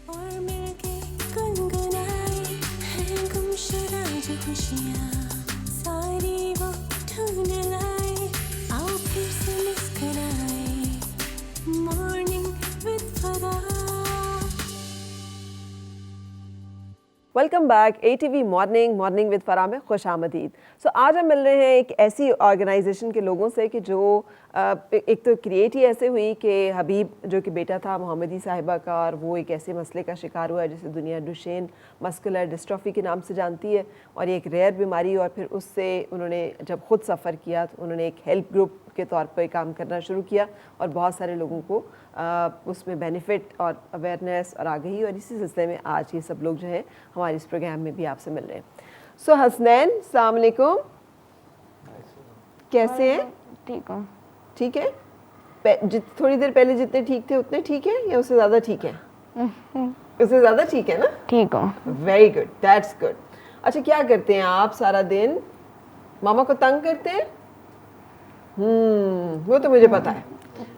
اور مل کے گنگنائے ہیں گمشدہ جو خوشیاں ساری وہ ڈھونڈ لائے آؤ پھر سے مسکرائے morning with Farah. Welcome back A T V morning with فرا میں خوش آمدید. سو آج ہم مل رہے ہیں ایک ایسی آرگنائزیشن کے لوگوں سے کہ جو ایک تو کریٹ ہی ایسے ہوئی کہ حبیب جو کہ بیٹا تھا محمدی صاحبہ کا اور وہ ایک ایسے مسئلے کا شکار ہوا ہے جسے دنیا ڈوشین مسکولر ڈسٹرافی کے نام سے جانتی ہے اور یہ ایک ریئر بیماری. اور پھر اس سے انہوں نے جب خود سفر کیا تو انہوں نے ایک ہیلپ گروپ کے طور پہ کام کرنا شروع کیا اور بہت سارے لوگوں کو اس میں بینیفٹ اور اویئرنیس اور آگہی. اور اسی سلسلے میں آج یہ سب لوگ جو ہیں ہمارے اس پروگرام میں بھی آپ سے مل رہے ہیں. سو حسنین السلام علیکم, کیسے ہیں؟ ٹھیک ہوں. ٹھیک ہے, تھوڑی دیر پہلے جتنے ٹھیک تھے اتنے ٹھیک ہیں یا اس سے زیادہ ٹھیک ہے؟ اس سے زیادہ ٹھیک ہے نا؟ ٹھیک ہوں. Very good, that's good. اچھا کیا کرتے ہیں آپ سارا دن؟ ماما کو تنگ کرتے ہیں؟ وہ تو مجھے پتا ہے.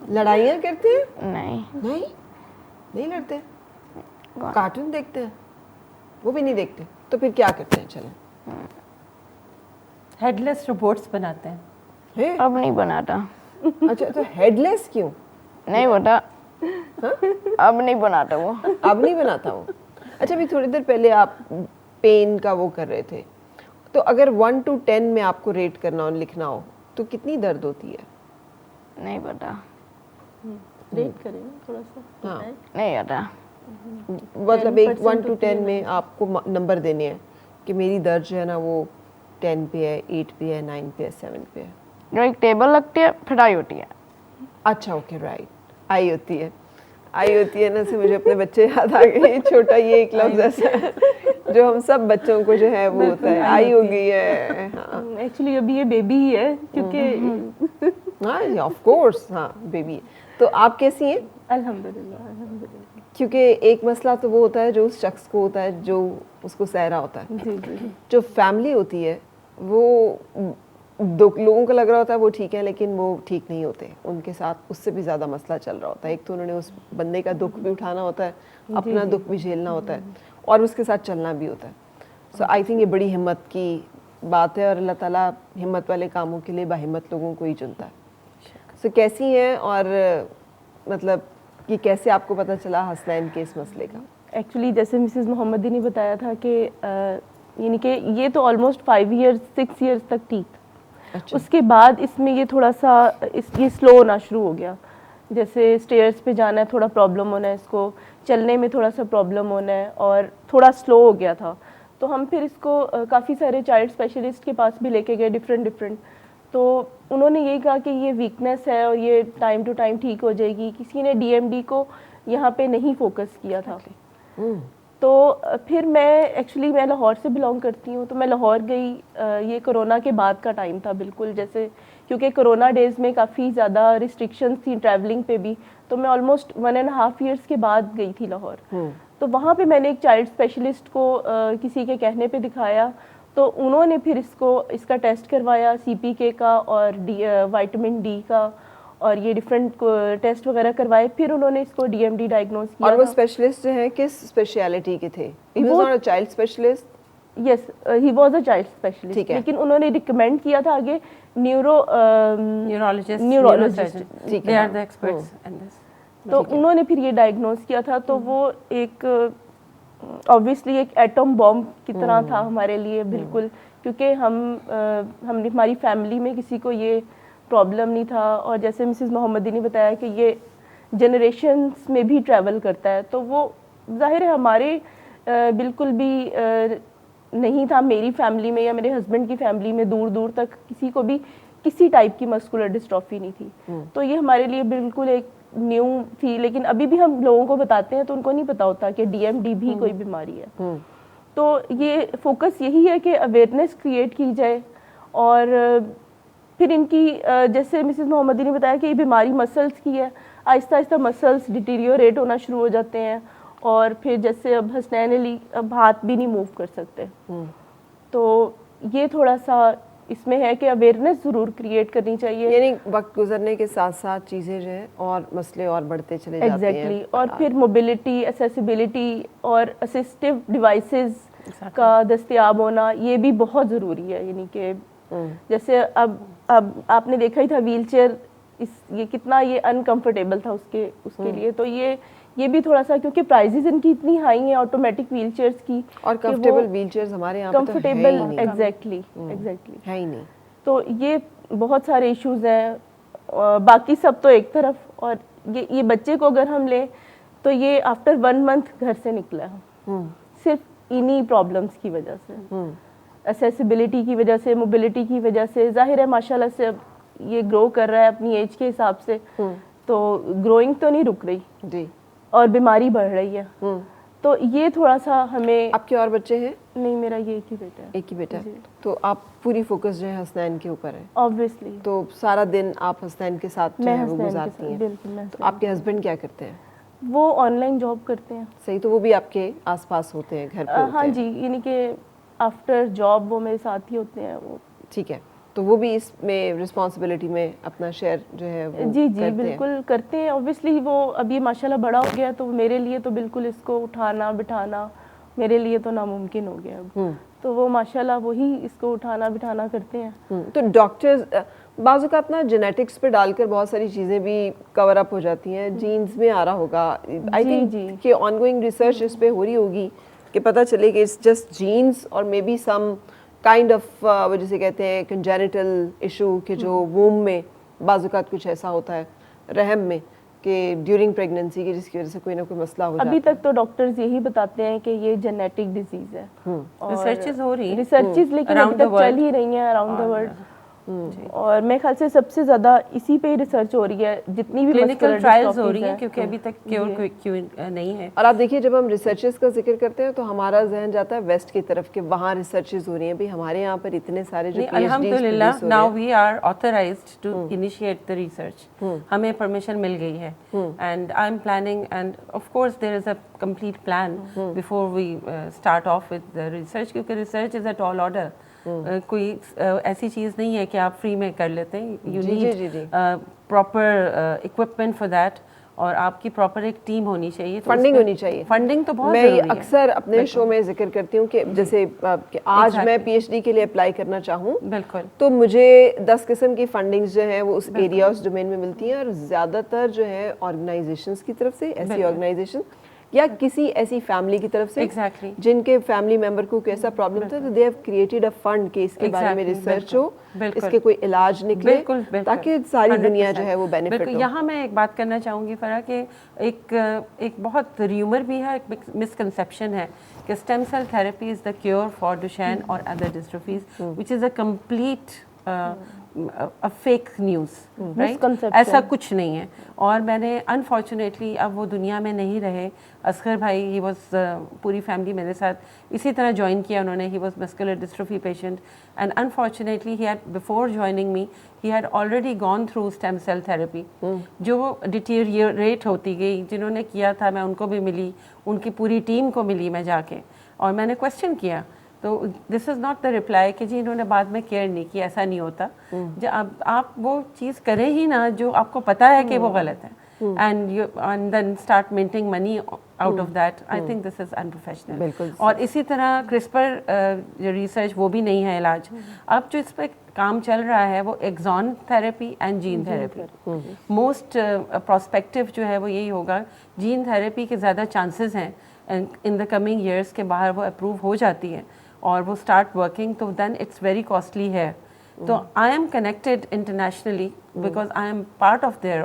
لڑائیاں کرتے ہیں؟ نہیں لڑتے. کارٹون دیکھتے ہیں؟ وہ بھی نہیں دیکھتے. تو پھر کیا کرتے ہیں؟ چلیں ہیڈ لیس روبوٹس بناتے ہیں. اب نہیں بناتا. اچھا تو ہیڈ لیس کیوں؟ نہیں بتا, اب نہیں بناتا وہ. اب نہیں بناتا وہ. اچھا ابھی تھوڑی دیر پہلے آپ پین کا وہ کر رہے تھے, تو اگر 1 to 10 میں آپ کو ریٹ کرنا ہو, لکھنا ہو, تو کتنی درد ہوتی ہے؟ نہیں پتا. ریٹ کریں تھوڑا سا. ہاں نہیں پتا. مطلب ایک 1 to 10 میں آپ کو نمبر دینے ہیں کہ میری درد جو ہے نا وہ 10 پہ ہے, 8 پہ ہے, 9 پہ ہے, 7 پہ ہے. جو ایک ٹیبل لگتی ہے پھٹائی ہوتی ہے. اچھا اوکے رائٹ, آئی ہوتی ہے نا. سے مجھے اپنے بچے یاد آ گئے. چھوٹا یہ ایک لفظ ایسا ہے جو ہم سب بچوں کو جو ہے وہ ہوتا ہے, آئی ہو گئی ہے. ایکچولی ابھی یہ بیبی ہی ہے کیونکہ ہاں آف کورس, ہاں بیبی. تو آپ کیسی ہیں؟ الحمدللہ. کیونکہ ایک مسئلہ تو وہ ہوتا ہے جو اس شخص کو ہوتا ہے جو اس کو سہ رہا ہوتا ہے. جی جو فیملی ہوتی ہے وہ دو لوگوں کو لگ رہا ہوتا ہے وہ ٹھیک ہے, لیکن وہ ٹھیک نہیں ہوتے. ان کے ساتھ اس سے بھی زیادہ مسئلہ چل رہا ہوتا ہے. ایک تو انہوں نے اس بندے کا دکھ بھی اٹھانا ہوتا ہے, اپنا دکھ بھی جھیلنا ہوتا ہے, اور اس کے ساتھ چلنا بھی ہوتا ہے. سو آئی تھنک یہ بڑی ہمت کی بات ہے, اور اللہ تعالیٰ ہمت والے کاموں کے لیے باہمت لوگوں کو ہی چنتا ہے. سو کیسی ہیں, اور مطلب کہ کیسے آپ کو پتہ چلا حسنین کے اس مسئلے کا؟ ایکچولی جیسے مسز محمدی نے بتایا تھا کہ یعنی کہ یہ تو آلموسٹ 5 ایئرس 6 ایئرس تک ٹھیک تھا. اس کے بعد اس میں یہ تھوڑا سا یہ سلو ہونا شروع ہو گیا. جیسے اسٹیئرس پہ جانا ہے تھوڑا پرابلم ہونا ہے, اس کو چلنے میں تھوڑا سا پرابلم ہونا ہے, اور تھوڑا سلو ہو گیا تھا. تو ہم پھر اس کو کافی سارے چائلڈ اسپیشلسٹ کے پاس بھی لے کے گئے ڈفرینٹ. تو انہوں نے یہی کہا کہ یہ ویکنیس ہے اور یہ ٹائم ٹو ٹائم ٹھیک ہو جائے گی. کسی نے ڈی ایم ڈی کو یہاں پہ نہیں فوکس کیا تھا. تو پھر میں لاہور سے بلانگ کرتی ہوں, تو میں لاہور گئی. یہ کرونا کے بعد کا ٹائم تھا بالکل, جیسے کیونکہ کرونا ڈیز میں کافی زیادہ ریسٹرکشنس تھیں ٹریولنگ پہ بھی. تو میں آلموسٹ 1.5 ایئرس کے بعد گئی تھی لاہور. تو وہاں پہ میں نے ایک چائلڈ اسپیشلسٹ کو کسی کے کہنے پہ دکھایا. تو انہوں نے پھر اس کا ٹیسٹ کروایا, سی پی کے کا اور وائٹامن ڈی کا, اور یہ ڈفرینٹ ٹیسٹ وغیرہ کروائے. پھر انہوں نے اس کو ڈی ایم ڈی ڈائگنوز کیا. اور وہ اسپیشلسٹ جو ہیں کس اسپیشلٹی کے تھے؟ He was not a child specialist. Yes he was a child specialist, لیکن انہوں نے ریکمینڈ کیا تھا آگے نیورولوجسٹ. تو انہوں نے پھر یہ ڈائگنوز کیا تھا. تو وہ ایک obviously ایک ایٹم بام کی طرح تھا ہمارے لیے بالکل, کیونکہ ہماری فیملی میں کسی کو یہ پرابلم نہیں تھا. اور جیسے مسز محمدی نے بتایا کہ یہ جنریشنز میں بھی ٹریول کرتا ہے, تو وہ ظاہر ہے ہمارے بالکل بھی نہیں تھا. میری فیملی میں یا میرے ہسبینڈ کی فیملی میں دور دور تک کسی کو بھی کسی ٹائپ کی مسکولر ڈسٹرافی نہیں تھی. تو یہ ہمارے لیے بالکل ایک نیو تھی. لیکن ابھی بھی ہم لوگوں کو بتاتے ہیں تو ان کو نہیں پتا ہوتا کہ ڈی ایم ڈی بھی کوئی بیماری ہے. تو یہ فوکس یہی ہے کہ اویئرنیس کریٹ کی جائے. اور پھر ان کی جیسے مسز محمدی نے بتایا کہ یہ بیماری مسلس کی ہے. آہستہ آہستہ مسلس ڈیٹیریوریٹ ہونا شروع ہو جاتے ہیں, اور پھر جیسے اب حسنین علی اب ہاتھ بھی نہیں موو کر سکتے. تو یہ تھوڑا سا اس میں ہے کہ اویئرنیس ضرور کریٹ کرنی چاہیے. یعنی وقت گزرنے کے ساتھ ساتھ چیزیں جو ہیں اور مسئلے اور بڑھتے چلے جاتے ہیں. ایگزیکٹلی. اور پھر موبلٹی, اسیسیبلٹی اور اسسٹیو ڈیوائسز کا دستیاب ہونا یہ بھی بہت ضروری ہے. یعنی کہ جیسے اب آپ نے دیکھا ہی تھا ویل چیئر, یہ کتنا یہ انکمفرٹیبل تھا اس کے لیے. تو یہ بھی تھوڑا سا, کیونکہ پرائزز ان کی اتنی ہائی ہیں آٹومیٹک ویل چیئرس کی, اور کمفرٹیبل ویل چیئرز ہمارے یہاں کمفرٹیبل ایگزیکٹلی ہے ہی نہیں. تو یہ بہت سارے ایشوز ہیں. باقی سب تو ایک طرف, اور یہ بچے کو اگر ہم لیں تو یہ آفٹر 1 month گھر سے نکلا ہے صرف انہی پرابلمس کی وجہ سے, اسیسیبلٹی کی وجہ سے, موبلٹی کی وجہ سے. ظاہر ہے ماشاء اللہ سے اب یہ گرو کر رہا ہے اپنی ایج کے حساب سے, تو گروئنگ تو نہیں رک رہی جی, اور بیماری بڑھ رہی ہے. تو یہ تھوڑا سا ہمیں. آپ کے اور بچے ہیں؟ نہیں, میرا یہ ایک ہی بیٹا ہے. ایک ہی بیٹا ہے. تو آپ پوری فوکس جو ہے حسنین کے اوپر ہے آبویسلی. تو سارا دن آپ حسنین کے ساتھ جو ہے وہ گزارتی ہیں. بالکل. تو آپ کے ہسبینڈ کیا کرتے ہیں؟ وہ آن لائن جاب کرتے ہیں. صحیح. تو وہ بھی آپ کے آس پاس ہوتے ہیں, گھر پہ ہوتے ہیں؟ ہاں جی, یعنی کہ آفٹر جاب وہ میرے ساتھ ہی ہوتے ہیں. وہ ٹھیک ہے. تو وہ بھی اس میں رسپانسبلٹی میں اپنا شیئر جو ہے وہ جی بالکل کرتے ہیں. اوبویسلی وہ اب یہ ماشاء اللہ بڑا ہو گیا, تو میرے لیے تو بالکل اس کو اٹھانا بٹھانا میرے لیے تو ناممکن ہو گیا اب. تو وہ ماشاء اللہ وہی اس کو اٹھانا بٹھانا کرتے ہیں. تو ڈاکٹرز بعض اوقات نا جینیٹکس پہ ڈال کر بہت ساری چیزیں بھی کور اپ ہو جاتی ہیں, جینز میں آ رہا ہوگا. آئی تھنک کہ آن گوئنگ ریسرچ اس پہ ہو رہی ہوگی کہ پتہ چلے کہ اٹس جسٹ جینز اور may be some kind of وہ جسے کہتے ہیں کنجینیٹل ایشو, کہ جو ووم میں بعض اوقات کچھ ایسا ہوتا ہے رحم میں کہ ڈیورنگ پریگننسی کی, جس کی وجہ سے کوئی نہ کوئی مسئلہ ہو جاتا ہے. ابھی تک تو ڈاکٹرز یہی بتاتے ہیں کہ یہ جینیٹک ڈیزیز ہے. ریسرچز ہو رہی ہیں, ریسرچز لیکن ابھی تک چل ہی رہی ہیں اراؤنڈ دا ورلڈ. اور میرے خیال سے سب سے زیادہ اسی پہ ہی ریسرچ ہو رہی ہے, جتنی بھی کلینکل ٹرائلز ہو رہی ہیں, کیونکہ ابھی تک کیور نہیں ہے. اور آپ دیکھیے جب ہم ریسرچز کا ذکر کرتے ہیں تو ہمارا ذہن جاتا ہے ویسٹ کی طرف کہ وہاں ریسرچز ہو رہی ہیں. بھائی ہمارے یہاں پر اتنے سارے جو الحمدللہ now we are authorized to initiate the research, ہمیں پرمیشن مل گئی ہے. And I am planning, and of course there is a complete plan before we start off with the research, کیونکہ research is a tall order. کوئی ایسی چیز نہیں ہے کہ آپ فری میں کر لیتے ہیں. You need proper equipment for that, اور آپ کی پراپر ایک ٹیم ہونی چاہیے, فنڈنگ ہونی چاہیے. فنڈنگ تو بہت ضروری ہے. میں اکثر اپنے شو میں ذکر کرتی ہوں کہ جیسے کہ آج میں پی ایچ ڈی کے لیے اپلائی کرنا چاہوں, بالکل, تو مجھے 10 قسم کی فنڈنگز جو ہیں وہ اس ایریا اس ڈومین میں ملتی ہیں, اور زیادہ تر جو ہے آرگنائزیشنز کی طرف سے, ایسی آرگنائزیشن یا کسی ایسی فیملی کی طرف سے جن کے فیملی ممبر کو کوئی ایسا پرابلم تھا, تو they have created a fund کہ اس کے بارے میں ریسرچ ہو, اس کے کوئی علاج نکلے, تاکہ ساری دنیا جو ہے وہ بینیفٹ ہو. یہاں میں ایک بات کرنا چاہوں گی فرح, کہ ایک بہت ریومر بھی ہے, ایک مسکنسیپشن ہے کہ stem cell therapy is the cure for Duchenne اور other dystrophies, which is a complete fake news, right. ایسا کچھ نہیں ہے. اور میں نے انفارچونیٹلی, اب وہ دنیا میں نہیں رہے, اصغر بھائی, ہی واز پوری فیملی میرے ساتھ اسی طرح جوائن کیا انہوں نے. He was muscular dystrophy patient, and unfortunately he had before joining me he had already gone through stem cell therapy, جو ڈیٹیریوریٹ ہوتی گئی. جنہوں نے کیا تھا میں ان کو بھی ملی, ان کی پوری ٹیم کو ملی میں جا کے, اور میں نے کوشچن کیا. تو دس از ناٹ دا رپلائی کہ جی انہوں نے بعد میں کیئر نہیں کی, ایسا نہیں ہوتا. جب آپ وہ چیز کریں ہی نا جو آپ کو پتہ ہے کہ وہ غلط ہے, and then start minting money out of that, I think this is unprofessional. اور اسی طرح کرسپر جو ریسرچ وہ بھی نہیں ہے علاج. اب جو اس پہ کام چل رہا ہے وہ exon therapy and gene therapy. Most prospective جو ہے وہ یہی ہوگا, جین تھراپی کے زیادہ چانسز ہیں ان دا کمنگ ایئرس کے باہر وہ اپروو ہو جاتی ہے اور وہ اسٹارٹ ورکنگ, تو دین اٹس ویری کاسٹلی ہے. تو I am connected internationally because I am part of their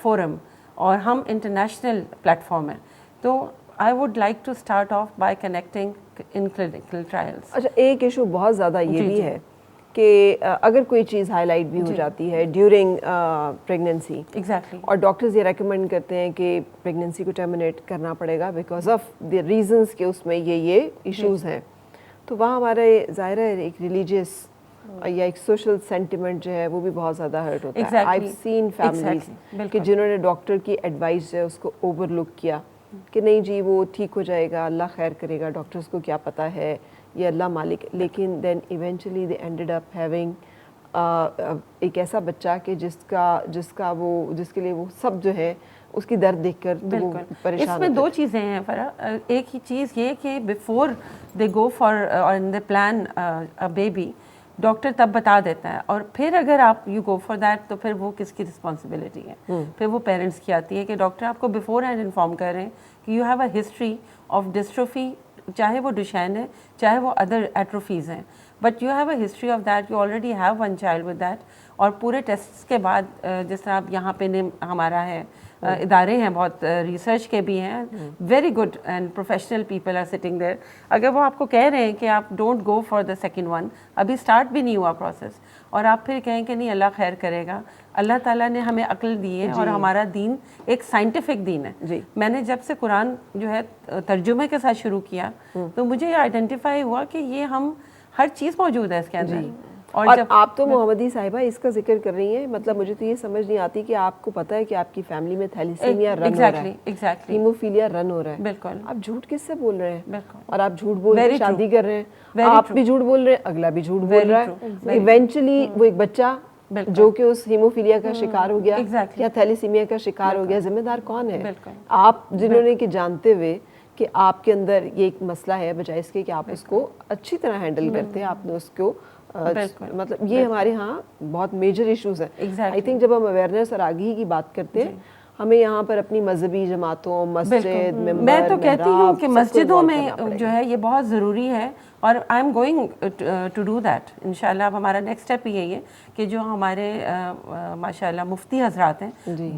forum, اور ہم انٹرنیشنل پلیٹفارم ہیں. تو I would like to start off by connecting in clinical trials. اچھا, ایک ایشو بہت زیادہ یہ بھی ہے کہ اگر کوئی چیز ہائی لائٹ بھی ہو جاتی ہے ڈیورنگ پریگننسی, ایگزیکٹلی, اور ڈاکٹرز یہ ریکمینڈ کرتے ہیں کہ پریگننسی کو ٹرمینیٹ کرنا پڑے گا بیکاز آف دی ریزنس کہ اس میں یہ ایشوز ہیں, تو وہاں ہمارے ظاہر ہے ایک ریلیجیس یا ایک سوشل سینٹیمنٹ جو ہے وہ بھی بہت زیادہ ہرٹ ہوتا ہے. آئی ہیو سین فیملیز کہ جنہوں نے ڈاکٹر کی ایڈوائس جو ہے اس کو اوور لک کیا, کہ نہیں جی وہ ٹھیک ہو جائے گا, اللہ خیر کرے گا, ڈاکٹرز کو کیا پتہ ہے, یہ اللہ مالک. لیکن then eventually they ended up having ایک ایسا بچہ کہ جس کے لیے وہ سب جو ہے اس کی درد دیکھ کر تو وہ پریشان. اس میں دو چیزیں ہیں فرح. ایک ہی چیز یہ کہ بیفور دے گو فار اور دے پلان بیبی, ڈاکٹر تب بتا دیتا ہے, اور پھر اگر آپ یو گو فار دیٹ تو پھر وہ کس کی رسپانسبلٹی ہے؟ پھر وہ پیرنٹس کی آتی ہے کہ ڈاکٹر آپ کو بیفور ہینڈ انفارم کر رہے ہیں کہ you have a history of dystrophy, چاہے وہ ڈوشین ہے چاہے وہ ادر ایٹروفیز ہیں, but you have a history of that, you already have one child with that. اور پورے ٹیسٹس کے بعد جس طرح آپ یہاں پہ ہمارا ہے ادارے ہیں بہت ریسرچ کے بھی ہیں, very good and professional people are sitting there. اگر وہ آپ کو کہہ رہے ہیں کہ آپ don't go for the second one, ابھی اسٹارٹ بھی نہیں ہوا پروسیس, اور آپ پھر کہیں کہ نہیں اللہ خیر کرے گا, اللہ تعالیٰ نے ہمیں عقل دی ہے اور ہمارا دین ایک سائنٹیفک دین ہے. میں نے جب سے قرآن جو ہے ترجمے کے ساتھ شروع کیا تو مجھے یہ آئیڈینٹیفائی ہوا کہ یہ ہم ہر چیز موجود ہے اس کے اندر. اور آپ تو محمدی صاحبہ اس کا ذکر کر رہی ہیں, مطلب مجھے تو یہ سمجھ نہیں آتی کہ آپ کو پتہ ہے کہ آپ کی فیملی میں تھیلیسیمیا رن ہو رہا ہے, ہیموفیلیا رن ہو رہا ہے. بالکل. آپ جھوٹ کس سے بول رہے ہیں؟ اور آپ جھوٹ بول کے شادی کر رہے ہیں, آپ بھی جھوٹ بول رہے ہیں, اگلا بھی جھوٹ بول رہا ہے. ایونچولی وہ ایک بچہ جو کہ اس ہیموفیلیا کا شکار ہو گیا یا تھیلیسیمیا کا شکار ہو گیا, ذمہ دار کون ہے؟ آپ جنہوں نے کہ جانتے ہوئے کہ آپ کے اندر یہ ایک مسئلہ ہے, بجائے اس کے کہ آپ اس کو اچھی طرح ہینڈل کرتے ہیں, آپ نے اس کو مطلب یہ ہمارے ہاں بہت میجر ایشوز ہیں. آئی تھنک جب ہم اویئرنیس اور آگاہی کی بات کرتے ہیں, ہمیں یہاں پر اپنی مذہبی جماعتوں, مسجد, میں تو کہتی ہوں کہ مسجدوں میں جو ہے یہ بہت ضروری ہے, اور I am going to do that انشاءاللہ. اب ہمارا نیکسٹ اسٹیپ یہی ہے کہ جو ہمارے ماشاءاللہ مفتی حضرات ہیں,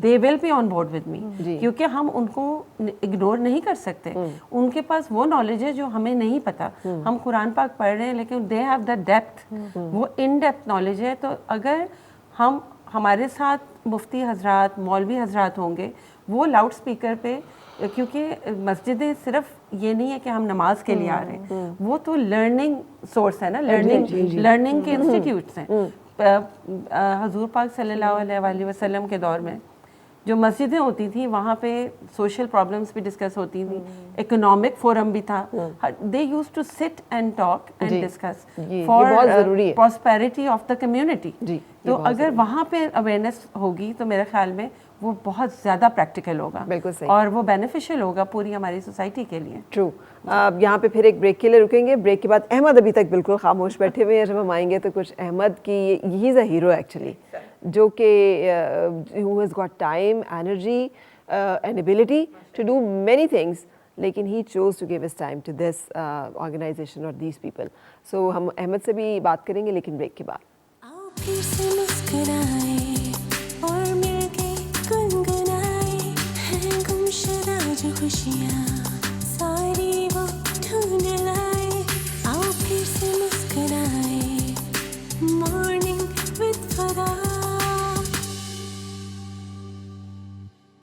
they will be on board with me, کیونکہ ہم ان کو اگنور نہیں کر سکتے. ان کے پاس وہ نالج ہے جو ہمیں نہیں پتہ. ہم قرآن پاک پڑھ رہے ہیں لیکن دے ہیو دا ڈیپتھ, وہ ان ڈیپتھ نالج ہے. تو اگر ہمارے ساتھ مفتی حضرات, مولوی حضرات ہوں گے, وہ لاؤڈ اسپیکر پہ, کیونکہ مسجدیں صرف یہ نہیں ہے کہ ہم نماز کے لیے آ رہے ہیں, وہ تو لرننگ سورس ہے نا, لرننگ کے انسٹیٹیوٹس ہیں. حضور پاک صلی اللہ علیہ وآلہ وسلم کے دور میں جو مسجدیں ہوتی تھیں وہاں پہ سوشل پرابلمس بھی ڈسکس ہوتی تھیں, اکنامک فورم بھی تھا. They use to sit and talk and discuss for prosperity of the community. تو اگر وہاں پہ اویئرنیس ہوگی تو میرے خیال میں وہ بہت زیادہ پریکٹیکل ہوگا اور وہ بینیفیشیل ہوگا پوری ہماری سوسائٹی کے لیے. ٹرو. یہاں پہ پھر ایک بریک کے لیے رکیں گے. بریک کے بعد احمد ابھی تک بالکل خاموش بیٹھے ہوئے ہیں, جب ہم آئیں گے تو کچھ احمد کی, ہی از اے ہیرو ایکچولی, جو کہ who has got time, energy and ability to do many things, لیکن he chose to give his time to this organization or these people. So ہم احمد سے بھی بات کریں گے لیکن بریک کے بعد. آؤ پھر سے مسکرائیں اور مل کے گنگنائیں, ہیں گمشدہ جو خوشیاں